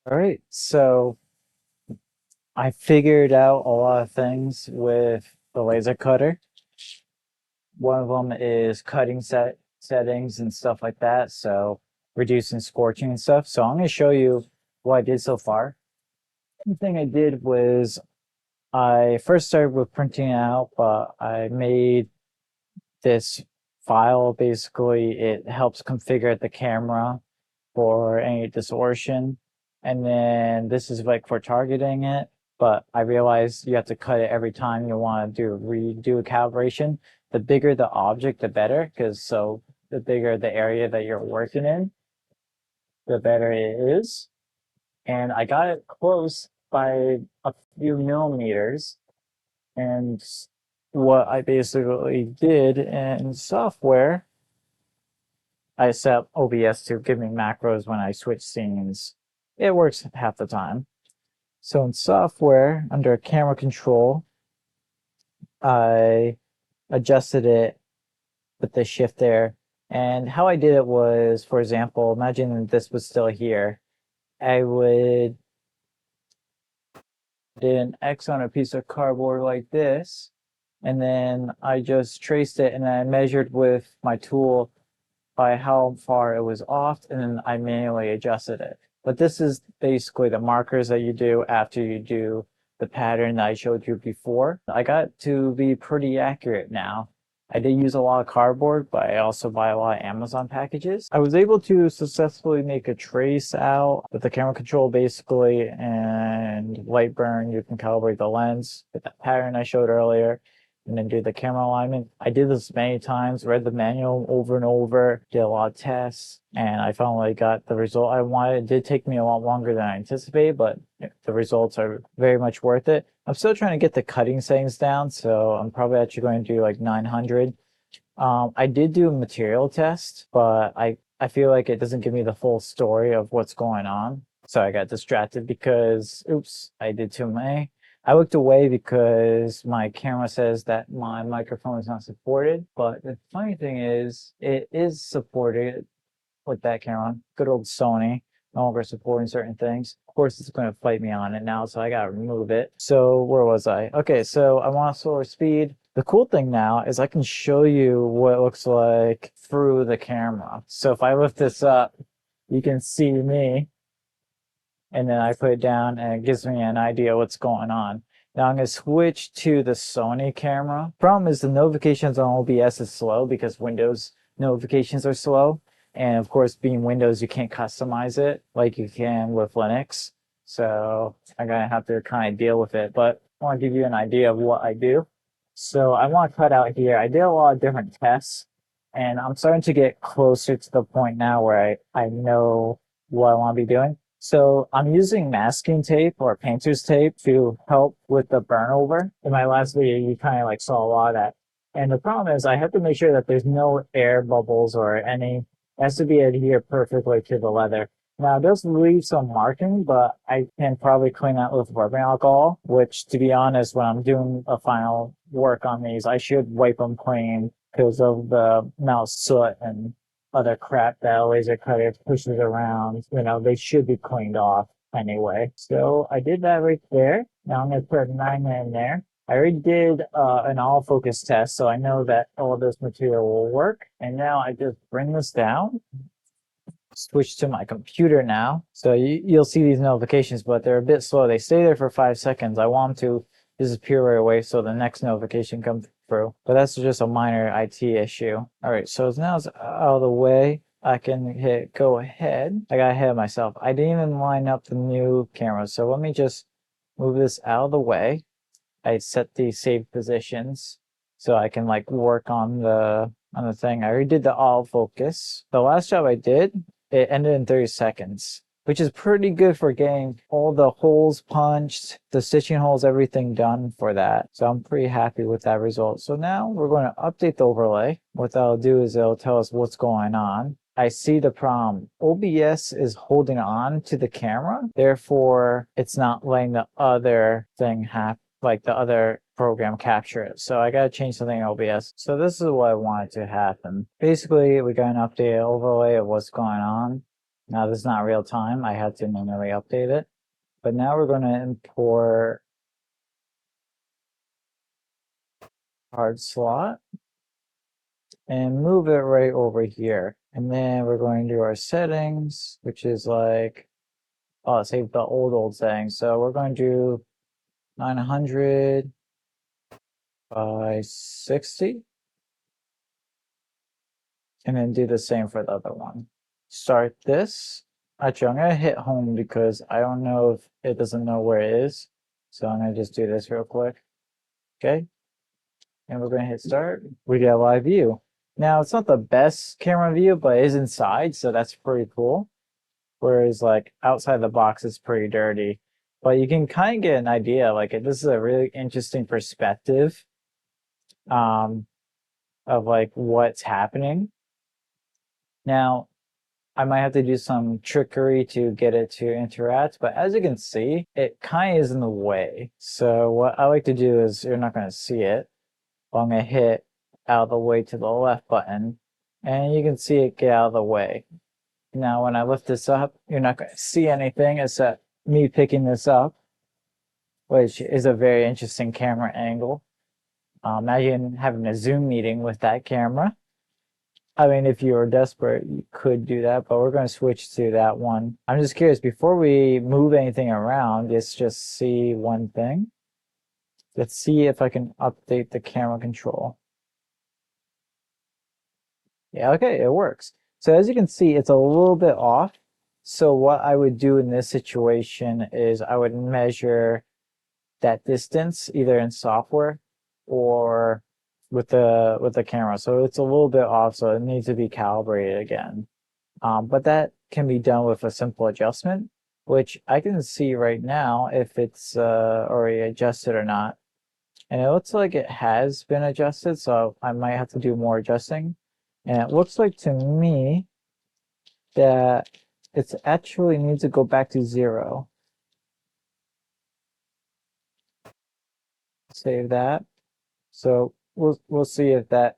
All right, so I figured out a lot of things with the laser cutter. One of them is cutting settings and stuff like that, so reducing scorching and stuff. So I'm going to show you what I did so far. The thing I did was I first started with printing out, but I made this file. Basically, it helps configure the camera for any distortion. And then this is like for targeting it. But I realized you have to cut it every time you want to redo a calibration. The bigger the object, the better, because so the bigger the area that you're working in, the better it is. And I got it close by a few millimeters. And what I basically did in software, I set up OBS to give me macros when I switch scenes. It works half the time. So in software, under camera control, I adjusted it with the shift there. And how I did it was, for example, imagine this was still here. I would did an X on a piece of cardboard like this, and then I just traced it and I measured with my tool by how far it was off, and then I manually adjusted it. But this is basically the markers that you do after you do the pattern that I showed you before. I got to be pretty accurate now. I did use a lot of cardboard, but I also buy a lot of Amazon packages. I was able to successfully make a trace out with the camera control basically, and light burn. You can calibrate the lens with that pattern I showed earlier and then do the camera alignment. I did this many times, read the manual over and over, did a lot of tests, and I finally got the result I wanted. It did take me a lot longer than I anticipated, but the results are very much worth it. I'm still trying to get the cutting settings down, so I'm probably actually going to do like 900. I did do a material test, but I feel like it doesn't give me the full story of what's going on. So I got distracted because, oops, I did too many. I looked away because my camera says that my microphone is not supported. But the funny thing is, it is supported with that camera. Good old Sony, no longer supporting certain things. Of course, it's going to fight me on it now, so I got to remove it. So where was I? Okay, so I want slower speed. The cool thing now is I can show you what it looks like through the camera. So if I lift this up, you can see me, and then I put it down and it gives me an idea what's going on. Now I'm going to switch to the Sony camera. Problem is the notifications on OBS is slow because Windows notifications are slow. And of course, being Windows, you can't customize it like you can with Linux. So I'm going to have to kind of deal with it. But I want to give you an idea of what I do. So I want to cut out here. I did a lot of different tests, and I'm starting to get closer to the point now where I know what I want to be doing. So I'm using masking tape or painter's tape to help with the burn over. In my last video, you kind of like saw a lot of that. And the problem is I have to make sure that there's no air bubbles or any, it has to be adhered perfectly to the leather. Now it does leave some marking, but I can probably clean that with rubbing alcohol, which to be honest, when I'm doing a final work on these, I should wipe them clean because of the mouse soot and other crap that a laser cutter pushes around. You know, they should be cleaned off anyway. So I did that right there. Now I'm going to put a 9 in there. I already did an all focus test, so I know that all this material will work. And now I just bring this down, switch to my computer now. So you'll see these notifications, but they're a bit slow. They stay there for 5 seconds. I want them to disappear right away so the next notification comes through. But that's just a minor IT issue. All right, so now it's out of the way. I can hit go ahead. I got ahead of myself. I didn't even line up the new camera. So let me just move this out of the way. I set these saved positions so I can like work on the thing. I already did the all focus. The last job I did, it ended in 30 seconds, which is pretty good for getting all the holes punched, the stitching holes, everything done for that. So I'm pretty happy with that result. So now we're going to update the overlay. What that'll do is it'll tell us what's going on. I see the problem. OBS is holding on to the camera, therefore it's not letting the other thing happen, like the other program capture it. So I got to change something in OBS. So this is what I wanted to happen. Basically, we got an updated overlay of what's going on. Now this is not real time. I had to manually update it. But now we're going to import hard slot and move it right over here. And then we're going to do our settings, which is like, oh, save the old settings. So we're going to do 900 by 60. And then do the same for the other one. Start this. Actually, I'm going to hit home because I don't know if it doesn't know where it is. So I'm going to just do this real quick. Okay. And we're going to hit start. We get a live view. Now, it's not the best camera view, but it is inside. So that's pretty cool. Whereas like outside the box, it's pretty dirty. But you can kind of get an idea. Like this is a really interesting perspective um, of like what's happening. Now, I might have to do some trickery to get it to interact, but as you can see, it kind of is in the way. So what I like to do is, you're not going to see it, but I'm going to hit out of the way to the left button, and you can see it get out of the way. Now when I lift this up, you're not going to see anything except me picking this up, which is a very interesting camera angle. Imagine having a Zoom meeting with that camera. I mean, if you were desperate, you could do that, but we're going to switch to that one. I'm just curious, before we move anything around, let's just see one thing. Let's see if I can update the camera control. Yeah, okay, it works. So as you can see, it's a little bit off. So what I would do in this situation is I would measure that distance either in software or with the camera. So it's a little bit off, so it needs to be calibrated again. But that can be done with a simple adjustment, which I can see right now if it's already adjusted or not. And it looks like it has been adjusted, so I might have to do more adjusting. And it looks like to me that it's actually needs to go back to 0. Save that. So we'll see if that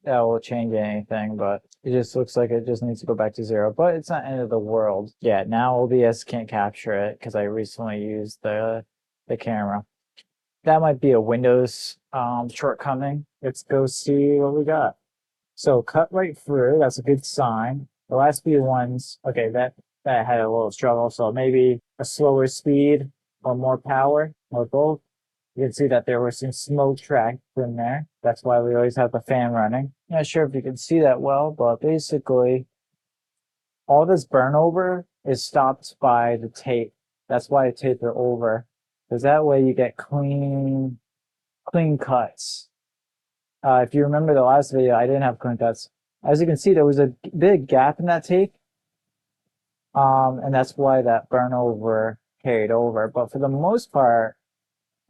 will change anything, but it just looks like it just needs to go back to 0. But it's not end of the world. Yeah, now OBS can't capture it because I recently used the camera. That might be a Windows shortcoming. Let's go see what we got. So cut right through. That's a good sign. The last few ones, okay, that had a little struggle. So maybe a slower speed or more power or both. You can see that there was some smoke track in there. That's why we always have the fan running. Not sure if you can see that well, but basically all this burn over is stopped by the tape. That's why I tape it over. Because that way you get clean cuts. If you remember the last video, I didn't have clean cuts. As you can see, there was a big gap in that tape. And that's why that burn over carried over. But for the most part,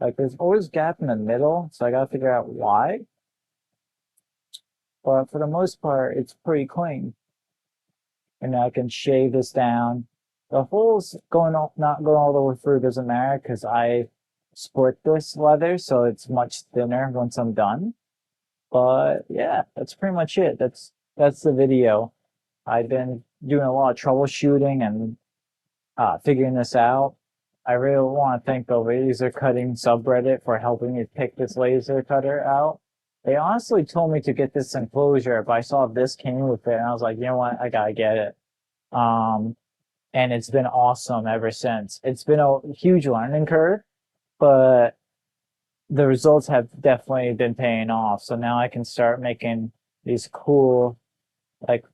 like there's always a gap in the middle, so I gotta figure out why. But for the most part, it's pretty clean. And I can shave this down. The holes not going all the way through doesn't matter because I split this leather, so it's much thinner once I'm done. But yeah, that's pretty much it. That's the video. I've been doing a lot of troubleshooting and figuring this out. I really want to thank the laser cutting subreddit for helping me pick this laser cutter out. They honestly told me to get this enclosure, but I saw this came with it, and I was like, you know what, I gotta get it. Um, and it's been awesome ever since. It's been a huge learning curve, but the results have definitely been paying off. So now I can start making these cool like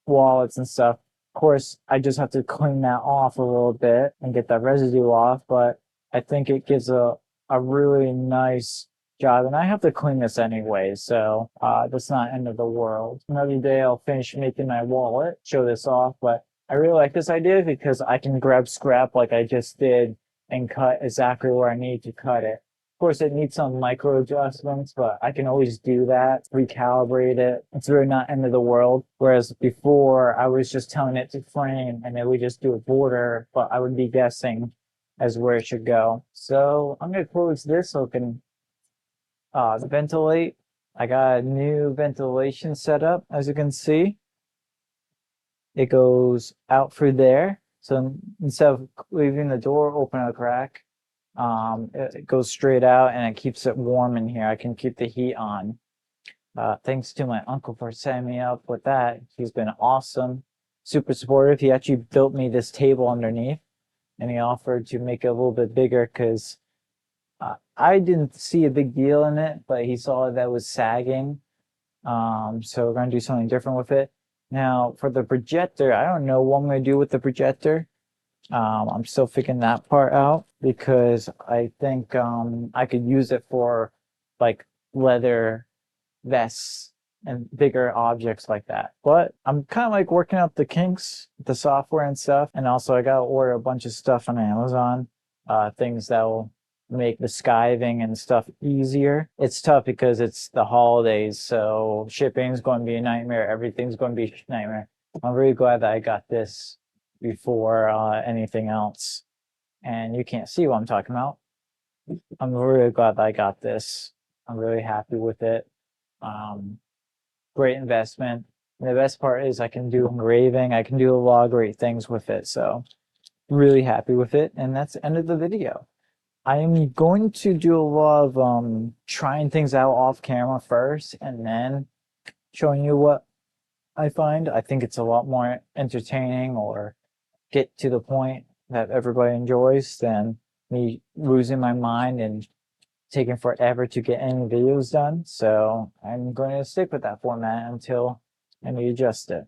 wallets and stuff. Of course, I just have to clean that off a little bit and get that residue off, but I think it gives a really nice job. And I have to clean this anyway, so that's not end of the world. Another day I'll finish making my wallet, show this off, but I really like this idea because I can grab scrap like I just did and cut exactly where I need to cut it. Of course, it needs some micro adjustments, but I can always do that, recalibrate it. It's really not end of the world. Whereas before, I was just telling it to frame and it would just do a border, but I would be guessing as where it should go. So I'm going to close this so it can ventilate. I got a new ventilation setup, as you can see. it goes out through there. So instead of leaving the door open a crack, it goes straight out and it keeps it warm in here. I can keep the heat on. Thanks to my uncle for setting me up with that. He's been awesome, super supportive. He actually built me this table underneath, and he offered to make it a little bit bigger because I didn't see a big deal in it, but he saw that was sagging. So we're going to do something different with it. Now, for the projector, I don't know what I'm going to do with the projector. I'm still figuring that part out because I think I could use it for like leather vests and bigger objects like that. But I'm kind of like working out the kinks, the software and stuff. And also I got to order a bunch of stuff on Amazon, things that will make the skiving and stuff easier. It's tough because it's the holidays, so shipping is going to be a nightmare. Everything's going to be a nightmare. I'm really glad that I got this before anything else. And you can't see what I'm talking about. I'm really glad that I got this. I'm really happy with it. Great investment. And the best part is I can do engraving. I can do a lot of great things with it. So really happy with it. And that's the end of the video. I'm going to do a lot of trying things out off camera first and then showing you what I find. I think it's a lot more entertaining or get to the point that everybody enjoys than me losing my mind and taking forever to get any videos done. So I'm going to stick with that format until I adjust it.